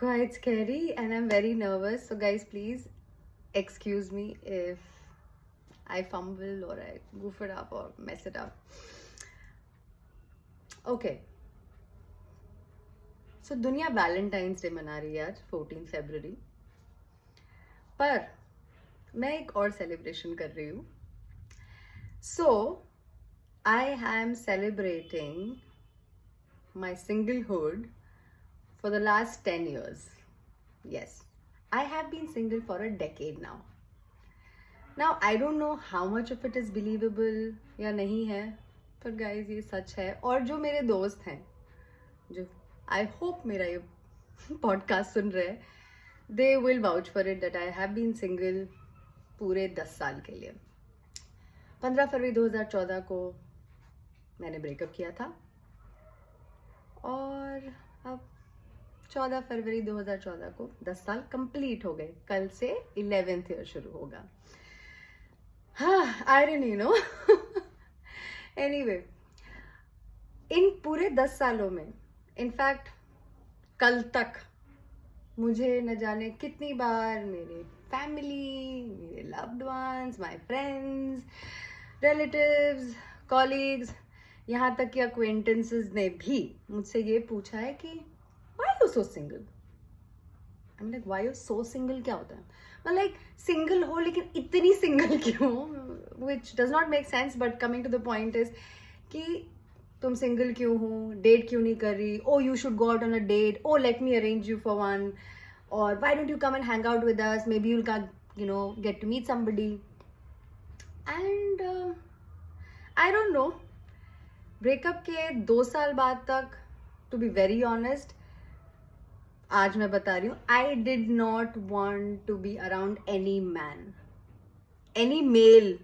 quite scary and I'm very nervous. So, guys, please excuse me if I fumble or I goof it up or mess it up. Okay. So, दुनिया Valentine's day मना रही है आज 14 फरवरी, पर मैं एक और सेलिब्रेशन कर रही हूँ. So, I am celebrating my singlehood for the last 10 years. Yes, I have been single for a decade now. Now, I don't know how much of it is believable या नहीं है, पर guys ये सच है. और जो मेरे दोस्त हैं, जो I hope मेरा ये podcast सुन रहे हैं, they will vouch for it that I have been single पूरे 10 साल के लिए. 15 फरवरी 2014 को मैंने ब्रेकअप किया था और अब 14 फरवरी 2014 को 10 साल कंप्लीट हो गए. कल से 11th ईयर शुरू होगा. हाँ, आयरनी नो. एनीवे, इन पूरे 10 सालों में, इनफैक्ट कल तक मुझे न जाने कितनी बार मेरे फैमिली, मेरे loved ones, my friends, relatives, colleagues, यहाँ तक कि अक्वेंटेंसेस ने भी मुझसे ये पूछा है कि why you so single. I am like, why you so single क्या होता है? मैं लाइक सिंगल हो लेकिन इतनी सिंगल क्यों, which does not make sense. But coming to the point is कि तुम सिंगल क्यों हो, डेट क्यों नहीं कर रही, oh you should go out on a date, oh let me arrange you for one, और why don't you come and hang out with us, maybe you'll get to meet somebody. And I don't know, breakup के 2 साल बाद तक, to be very honest, आज मैं बता रही हूँ, I did not want to be around any man, any male,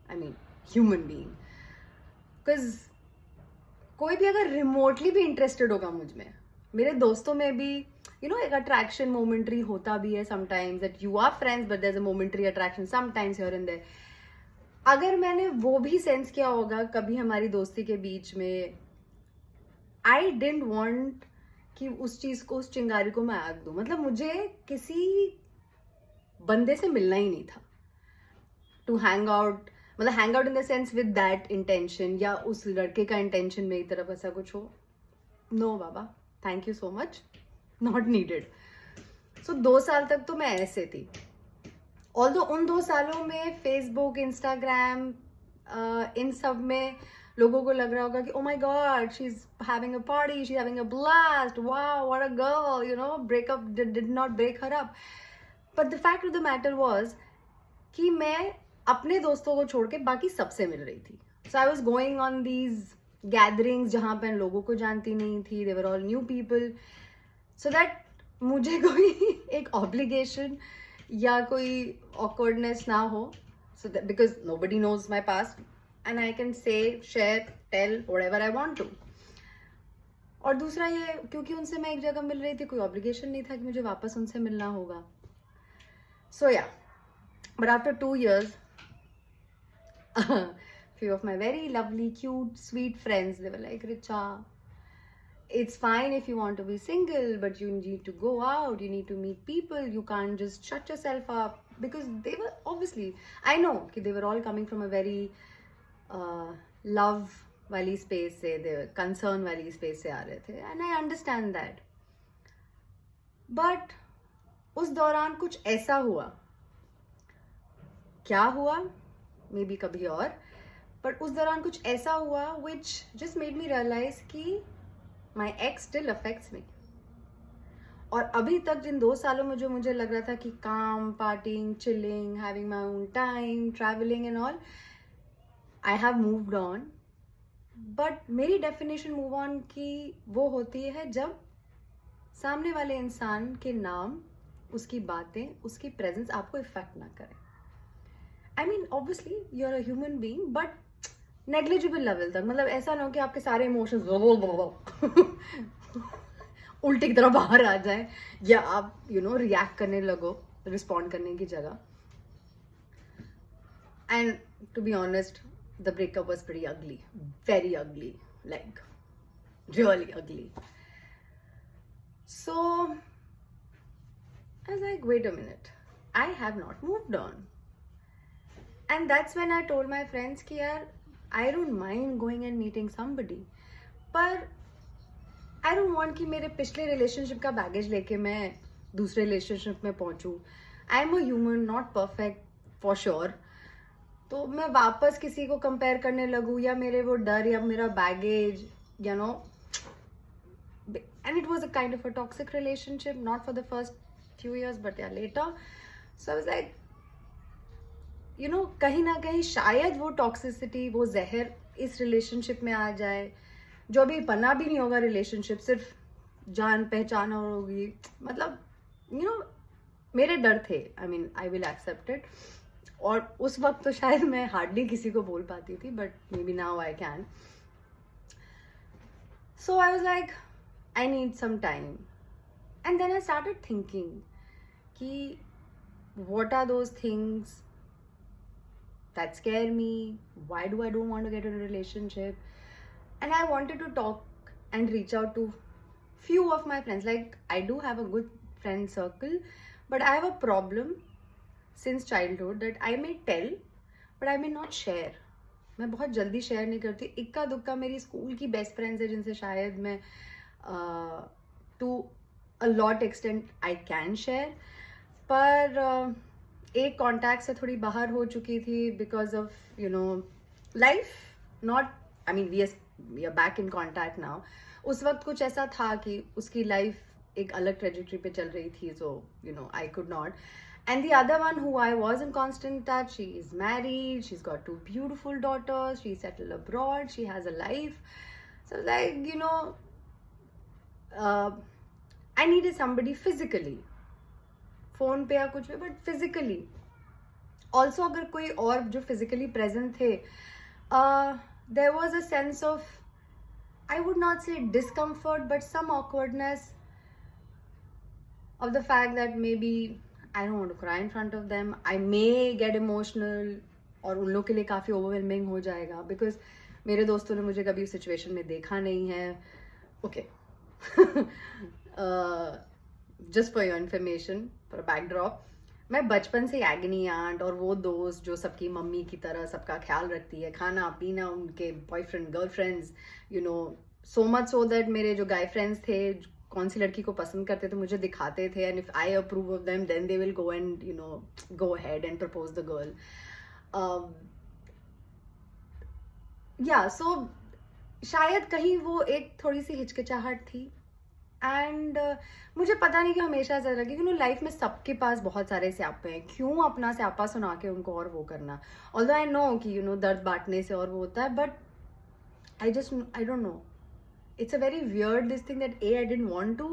I mean human being. Because कोई भी अगर रिमोटली भी इंटरेस्टेड होगा मुझ में, मेरे दोस्तों में भी एक अट्रैक्शन मोमेंट्री होता भी है sometimes, that you are friends but there is a momentary attraction sometimes here and there. अगर मैंने वो भी सेंस किया होगा कभी हमारी दोस्ती के बीच में, आई डिडंट वांट कि उस चीज को, उस चिंगारी को मैं आग दूं. मतलब मुझे किसी बंदे से मिलना ही नहीं था टू हैंग आउट, मतलब hang out in the sense with that intention, या उस लड़के का इंटेंशन मेरी तरफ ऐसा कुछ हो. नो बाबा, thank you so much, not needed. So 2 साल तक तो मैं ऐसे थी. ऑल्दो उन 2 सालों में फेसबुक, इंस्टाग्राम, इन सब में लोगों को लग रहा होगा कि oh my God, she is having a party, she is having a blast, wow what a girl, breakup did not break her up. But the fact of the matter was कि मैं अपने दोस्तों को छोड़ के बाकी सबसे मिल रही थी. So I was going on these gatherings जहाँ पे लोगों को जानती नहीं थी, they were all new people, so that मुझे कोई एक ऑब्लिगेशन या कोई ऑकवर्डनेस ना हो, so that because nobody knows my past and I can say, share, tell whatever I want to. और दूसरा ये, क्योंकि उनसे मैं एक जगह मिल रही थी, कोई ऑब्लिगेशन नहीं था कि मुझे वापस उनसे मिलना होगा. सो या, but after 2 years, few of my very lovely, cute, sweet friends, they were like, Richa, it's fine if you want to be single, but you need to go out, you need to meet people, you can't just shut yourself up. Because they were obviously, I know कि they were all coming from a very love वाली space से, they were concern वाली space से आ रहे थे, and I understand that. But उस दौरान कुछ ऐसा हुआ, क्या हुआ मे बी कभी और, बट उस दौरान कुछ ऐसा हुआ which just made me realise कि my ex still affects me. और अभी तक जिन 2 सालों में जो मुझे लग रहा था कि काम, partying, chilling, having my own time, travelling and all, I have moved on. But मेरी डेफिनेशन मूव ऑन की वो होती है जब सामने वाले इंसान के नाम, उसकी बातें, उसकी प्रेजेंस आपको इफेक्ट ना करे. I mean, obviously, you're a human being, but negligible level तक. मतलब ऐसा ना हो कि आपके सारे इमोशंस उल्टी की तरह बाहर आ जाए, या आप रिएक्ट करने लगो रिस्पॉन्ड करने की जगह. And to be honest, the breakup was pretty ugly, very ugly, like really ugly. So I was like, wait a minute, I have not moved on. And that's when I told my friends कि यार I don't mind going and meeting somebody, पर I don't want कि मेरे पिछले relationship का baggage लेके मैं दूसरे रिलेशनशिप में पहुंचूं. I am a human, not perfect for sure. तो मैं वापस किसी को कंपेयर करने लगूं या मेरे वो डर या मेरा baggage, you know. And it was a kind of a toxic relationship, not for the first few years, but yeah, later. So I was like, you know, कहीं ना कहीं शायद वो टॉक्सिसिटी, वो जहर इस रिलेशनशिप में आ जाए, जो अभी बना भी नहीं होगा रिलेशनशिप, सिर्फ जान पहचान होगी. मतलब यू नो मेरे डर थे. I mean I will accept it. और उस वक्त तो शायद मैं हार्डली किसी को बोल पाती थी, but may be now I can. So I was like I need some time. And then I started thinking ki what are those things that scare me? Why do I don't want to get in a relationship? And I wanted to talk and reach out to few of my friends. Like I do have a good friend circle, but I have a problem since childhood that I may tell but I may not share. मैं बहुत जल्दी share नहीं करती. इक्का दुक्का मेरी school की best friends है जिनसे शायद मैं to a lot extent I can share, पर एक कॉन्टैक्ट से थोड़ी बाहर हो चुकी थी because of you know life. Not I mean we are back in contact now. उस वक्त कुछ ऐसा था कि उसकी लाइफ एक अलग ट्रेजेक्टरी पे चल रही थी, so you know I could not. And the other one who I was in constant touch, she is married, she's got 2 beautiful daughters, she's settled abroad, she has a life. So like, you know, I needed somebody physically. phone पे या कुछ भी, but physically. Also अगर कोई और जो physically present थे, there was a sense of, I would not say discomfort, but some awkwardness of the fact that maybe I don't want to cry in front of them. I may get emotional और उन लोग के लिए काफ़ी overwhelming हो जाएगा because मेरे दोस्तों ने मुझे कभी उस सिचुएशन में देखा नहीं है. Okay. Just for your information, for a backdrop, मैं बचपन से एग्नी आंट और वो दोस्त जो सबकी मम्मी की तरह सबका ख्याल रखती है, खाना पीना, उनके boyfriend girlfriends, you know, so much so that मेरे जो गाय फ्रेंड्स थे कौन सी लड़की को पसंद करते थे मुझे दिखाते थे, and if I approve of them then they will go and you know go ahead and propose the girl. Yeah so शायद कहीं वो एक थोड़ी सी हिचकिचाहट थी. एंड मुझे पता नहीं कि हमेशा ऐसा लगे कि लाइफ में सबके पास बहुत सारे स्यापे हैं, क्यों अपना स्यापा सुना के उनको और वो करना. ऑल्दो आई नो कि दर्द बांटने से और वो होता है, but I don't no. It's a very weird this thing that I didn't want to.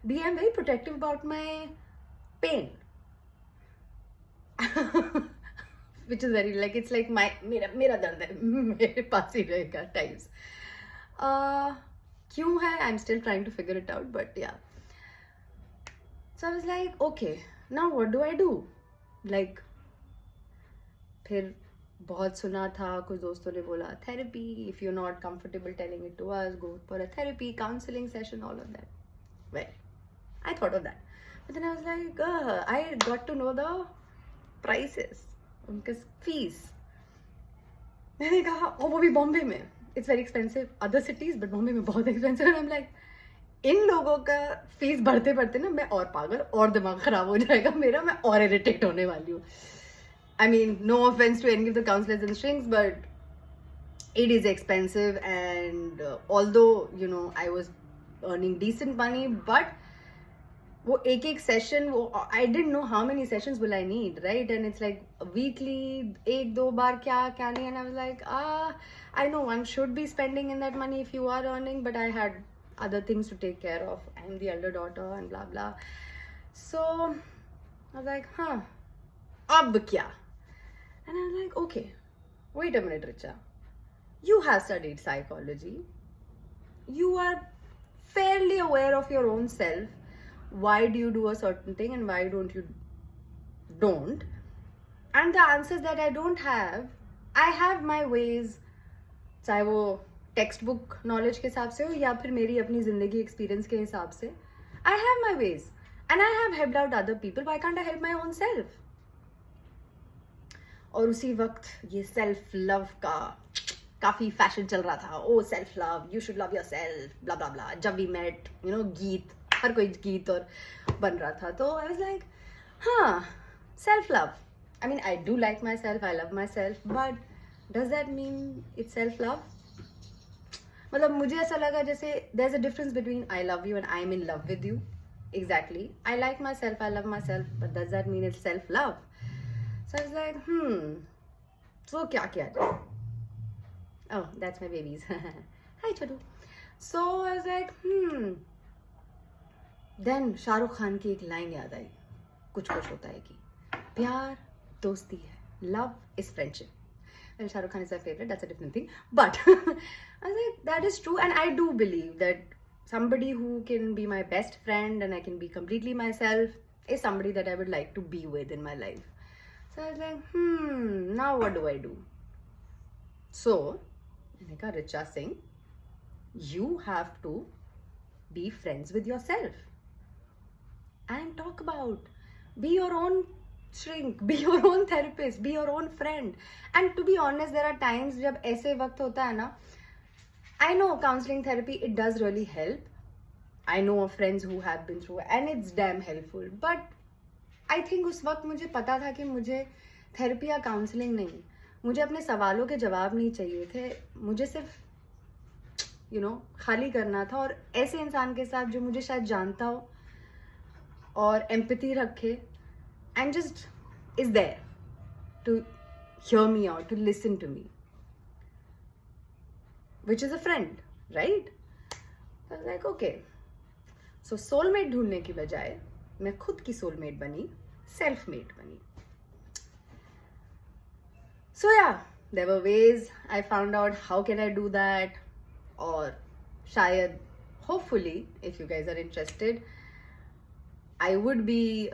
B, I'm very protective about my pain. Which is very like, it's like मेरा दर्द है मेरे पास ही रहेगा टाइम्स. क्यों है, I'm still trying to figure it out, but yeah. So I was like, okay, now what do I do? Like, फिर बहुत सुना था, कुछ दोस्तों ने बोला therapy, if you not comfortable telling it to us, go for a therapy, counselling session, all of that. Well, I thought of that, but then I was like, I got to know the prices, उनके fees. मैंने कहा, और वो भी बॉम्बे में. It's very expensive, other cities, but Bombay में बहुत expensive. And I am like, इन लोगों का फीस बढ़ते बढ़ते ना मैं और पागल और दिमाग खराब हो जाएगा मेरा, मैं और इरिटेट होने वाली हूँ. I mean, no offense to any of the counselors and strings, but it is expensive. And although, you know, I was earning decent money, but वो एक session, वो I didn't know how many sessions will I need, right? And it's like weekly, एक दो बार क्या नहीं. And I was like, I know one should be spending in that money if you are earning, but I had other things to take care of. I'm the elder daughter and blah blah. So I was like, अब क्या? And I was like, okay, wait a minute, Richa. You have studied psychology. You are fairly aware of your own self. Why do you do a certain thing and why don't you don't? And the answers that I don't have, I have my ways. चाहे वो text book knowledge के हिसाब से हो या फिर मेरी अपनी ज़िंदगी एक्सपीरियंस के हिसाब से. I have my ways and I have helped out other people. Why can't I help my own self? और उसी वक्त ये सेल्फ लव का काफी फैशन चल रहा था. Oh self love, you should love yourself, blah blah blah. Jab We met, you know, गीत, हर कोई गीत और बन रहा था. तो आई वाज लाइक, हाँ, self love. I mean, I do like myself, I love myself, but does that mean it's self love? मतलब मुझे ऐसा लगा जैसे there is a difference between I love you and I am in love with you. Exactly, I like myself, I love myself, but does that mean it's self love? So I was like, so क्या किया जाए? Oh, that's my babies. Hi, Chotu. So I was like, Then Shahrukh Khan की एक line याद आई. कुछ होता है कि प्यार दोस्ती है, love is friendship. Well, Shahrukh Khan is my favorite. That's a different thing. But I was like, that is true, and I do believe that somebody who can be my best friend and I can be completely myself is somebody that I would like to be with in my life. So I was like, now what do I do? So, Richa Singh, you have to be friends with yourself and talk about, be your own shrink, be your own therapist, be your own friend. And to be honest, there are times जब ऐसे वक्त होता है ना, I know counseling therapy, it does really help. I know of friends who have been through and it's damn helpful. But I think उस वक्त मुझे पता था कि मुझे थेरेपी या काउंसलिंग नहीं, मुझे अपने सवालों के जवाब नहीं चाहिए थे. मुझे सिर्फ खाली करना था और ऐसे इंसान के साथ जो मुझे शायद जानता हो और एम्पैथी रखे and just is there to hear me out, to listen to me, which is a friend, right? Like okay, so soulmate ढूंढने की बजाय मैं खुद की सोलमेट बनी, सेल्फ मेट बनी. So yeah, there were ways I found out how can I do that, or शायद, hopefully, if you guys are interested, I would be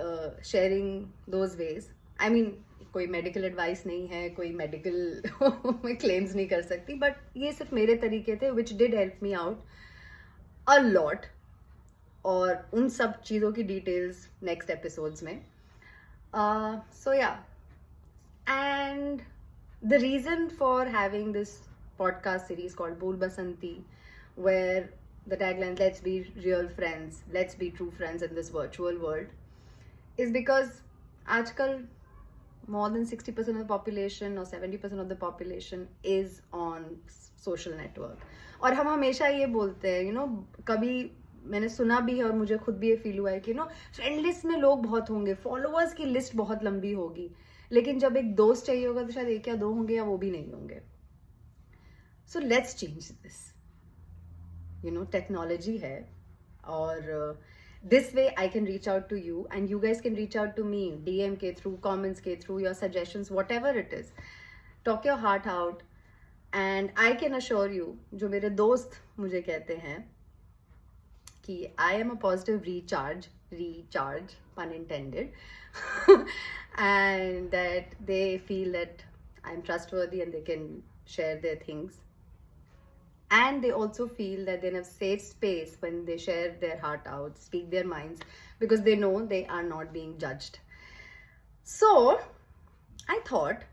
sharing those ways. I mean, कोई medical advice नहीं है, कोई medical मैं claims नहीं कर सकती, but ये सिर्फ मेरे तरीके थे which did help me out a lot. और उन सब चीज़ों की डिटेल्स नेक्स्ट एपिसोड्स में. So yeah, and the reason for having this podcast series called Bol Basanti, where the tagline let's be real friends, let's be true friends in this virtual world, is because आजकल more than 60% of the population or 70% of the population is on social network. और हम हमेशा ये बोलते हैं, कभी मैंने सुना भी है और मुझे खुद भी ये फील हुआ है कि फ्रेंड लिस्ट में लोग बहुत होंगे, फॉलोअर्स की लिस्ट बहुत लंबी होगी, लेकिन जब एक दोस्त चाहिए होगा तो शायद एक या दो होंगे या वो भी नहीं होंगे. So let's change this. Technology है और this way I can reach out to you and you guys can reach out to me, DM के through, comments के through, your suggestions, whatever it is. Talk your heart out and I can assure you, जो मेरे दोस्त मुझे कहते हैं कि I am a positive recharge, pun intended, and that they feel that I'm trustworthy and they can share their things. And they also feel that they're in a safe space when they share their heart out, speak their minds, because they know they are not being judged. So, I thought,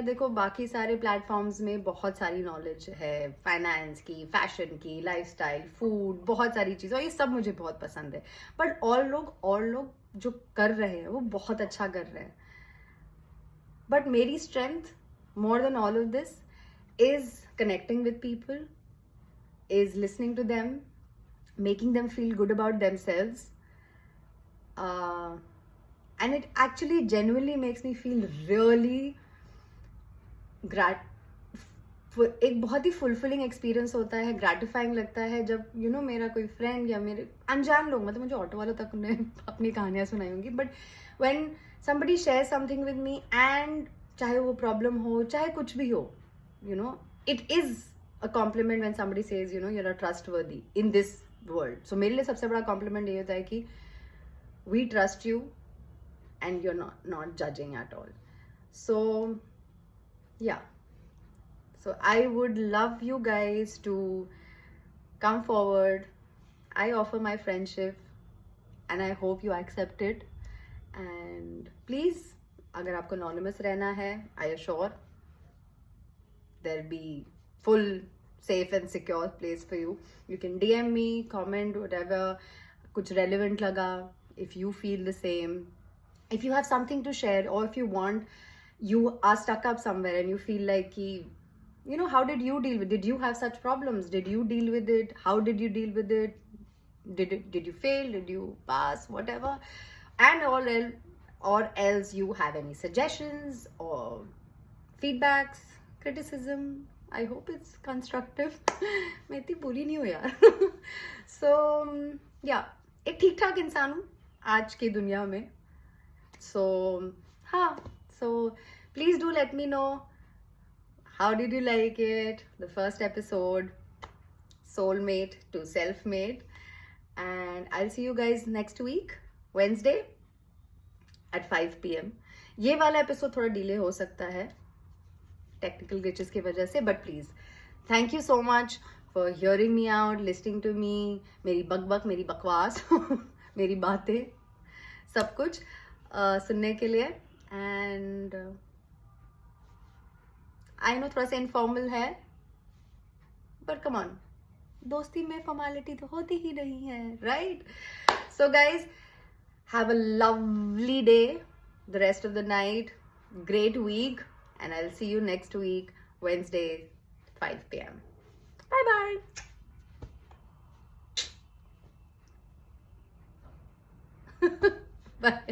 देखो बाकी सारे platforms में बहुत सारी knowledge है, finance की, fashion की, lifestyle, food, बहुत सारी चीज़ें, और ये सब मुझे बहुत पसंद है. बट और लोग जो कर रहे हैं वो बहुत अच्छा कर रहे हैं. बट मेरी strength more than all of this is connecting with people, is listening to them, making them feel good about themselves, and it actually genuinely makes me feel really एक बहुत ही फुलफिलिंग एक्सपीरियंस होता है, gratifying लगता है जब मेरा कोई friend या मेरे अनजान लोग, मतलब मुझे ऑटो वालों तक उन्हें अपनी कहानियाँ सुनाई होंगी, but when somebody shares something with me and चाहे वो प्रॉब्लम हो चाहे कुछ भी हो, it is a compliment when somebody says, you're a trustworthy in this world. So मेरे लिए सबसे बड़ा compliment ये होता है कि we trust you and you're not judging at all. So yeah, so I would love you guys to come forward. I offer my friendship and I hope you accept it. And please, अगर आपको anonymous रहना है, I assure there'll be full safe and secure place for you. You can DM me, comment, whatever कुछ relevant लगा, if you feel the same, if you have something to share, or if you want, you are stuck up somewhere and you feel like you know, how did you deal with, did you have such problems, did you deal with it, how did you deal with it, did you fail, did you pass, whatever, and or else you have any suggestions or feedbacks, criticism, I hope it's constructive. मैं इतनी बुरी नहीं हूँ यार. So yeah, एक ठीक ठाक इंसान हूँ आज की दुनिया में. So हाँ, so please do let me know how did you like it, the first episode, soulmate to self-made, and I'll see you guys next week, Wednesday at 5 p.m. ये वाला एपिसोड थोड़ा डिले हो सकता है टेक्निकल ग्लिचेस की वजह से, but please thank you so much for hearing me out, listening to me, मेरी बकबक, मेरी बकवास, मेरी बातें, सब कुछ सुनने के लिए. एंड आई नो थोड़ा सा इनफॉर्मल है, बट कम ऑन, दोस्ती में फॉर्मेलिटी तो होती ही नहीं है, right? So guys, have a lovely day, the rest of the night, great week, and I'll see you next week, Wednesday, 5 p.m. Bye bye. Bye.